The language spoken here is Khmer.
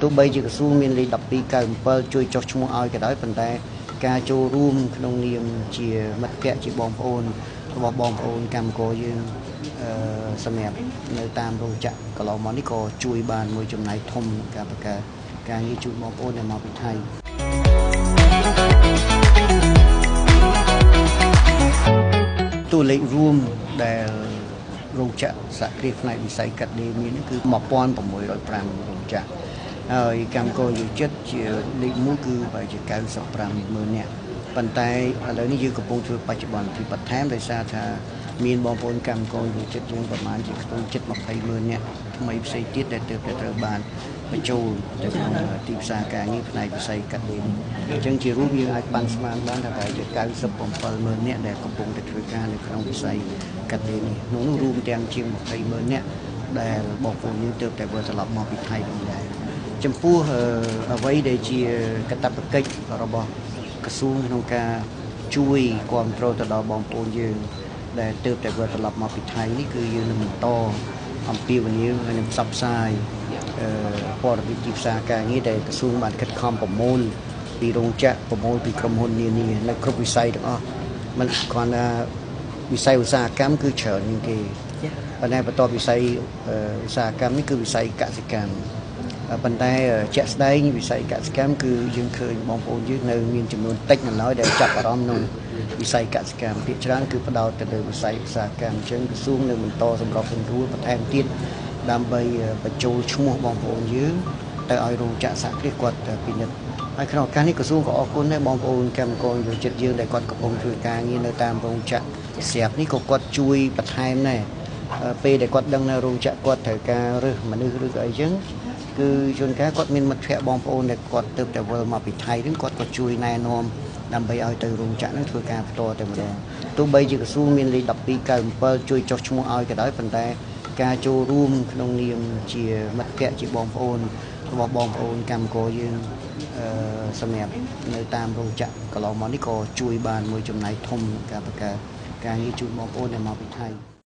ទោះបីជាក្រសួងមានលេខ1297ជួយចុះឈ្មោះឲ្យក៏ដោយប៉ុន្តែការចូលរួមក្នុងនាមជាមិត្តភ័ក្តិជាបងប្អូនរបស់បងប្អូនកម្មករយើងសម្រាប់នៅតាមរោងចក្រកន្លងមកនេះក៏ជួយបានមួយចំណែកធំការបង្កើតការងារជួយបងប្អូនដែលមកពីថៃតួលេខរួមដែលរោងចក្រសហគ្រាសផ្នែកវិស័យកាត់ដេរមានគឺ1605រោងចក្រហើយកម្មករយោជិតជាលេខ1គឺប្រហែលជា950000នាក់ប៉ុន្តែឥឡូវនេះយើងកំពុងធ្វើបច្ចុប្បន្នពីបន្ថែមដោយសារថាមានបងប្អូនកម្មករយោជិតយើងប្រមាណជាខ្ទង់ជិត200,000នាក់ថ្មីផ្សេងទៀតដែលទើបតែត្រូវបានបញ្ចូលទៅក្នុងទីផ្សារការងារផ្នែកវិស័យកាត់ដេរអញ្ចឹងជារួមយើងអាចបានស្មានបានថាប្រហែលជា97,000នាក់ដែលកំពុងតែធ្វើការនៅក្នុងវិស័យកាត់ដេរនេះនោះរួមទាំងជាង20,000នាក់ដែលបងប្អូនយើងទើបតែវិលត្រឡប់មកពីថៃវិញដែរចំពោះអ្វីដែលជាកាតព្វកិច្ចរបស់ក្រសួងក្នុងការជួយគាំទ្រទៅដល់បងប្អូនយើងដែលទើបតែវិលត្រឡប់មកពីថៃនេះគឺយើងនឹងបន្តអំពាវនាវហើយនឹងផ្សព្វផ្សាយព័ត៌មានទីផ្សារការងារដែលក្រសួងបានខិតខំប្រមូលពីរោងចក្រប្រមូលពីក្រុមហ៊ុននានានៅគ្រប់វិស័យទាំងអស់មិនគ្រាន់តែវិស័យឧស្សាហកម្មគឺច្រើនជាងគេប៉ុន្តែបន្ទាប់វិស័យឧស្សាហកម្មនេះគឺវិស័យកសិកម្មប៉ុន្តែជាក់ស្ដែងវិស័យកសិកម្មគឺយើងឃើញបងប្អូនយើងនៅមានចំនួនតិចនៅឡើយដែលចាប់អារម្មណ៍ក្នុងវិស័យកសិកម្មភាគច្រើនគឺផ្ដោតទៅលើវិស័យឧស្សាហកម្មអញ្ចឹងក្រសួងនឹងបន្តសម្របសម្រួលបន្ថែមទៀតដើម្បីបញ្ចូលឈ្មោះបងប្អូនយើងទៅឲ្យរោងចក្រសហគ្រាសគាត់ពិនិត្យហើយក្នុងឱកាសនេះក្រសួងក៏អរគុណដែរបងប្អូនកម្មករយោជិតយើងដែលគាត់កំពុងធ្វើការងារនៅតាមរោងចក្រស្រាប់នេះក៏គាត់ជួយបន្ថែមដែរពេលដែលគាត់ដឹងនៅរោងចក្រគាត់ត្រូវការរើសមនុស្សឬក៏អីចឹងគឺជួនកាលគាត់មានមិត្តភ័ក្តិបងប្អូនដែលគាត់ទើបតែវិលមកពីថៃហ្នឹងគាត់ក៏ជួយណែនាំដើម្បីឲ្យទៅរោងចក្រហ្នឹងធ្វើការផ្ទាល់តែម្ដងទោះបីជាក្រសួងមានលេខ1297ជួយចុះឈ្មោះឲ្យក៏ដោយប៉ុន្តែការចូលរួមក្នុងនាមជាមិត្តភ័ក្តិជាបងប្អូនរបស់បងប្អូនកម្មករយើងសម្រាប់នៅតាមរោងចក្រកន្លងមកនេះក៏ជួយបានមួយចំណែកធំការបង្កើតការងារជួយបងប្អូនដែលមកពីថៃ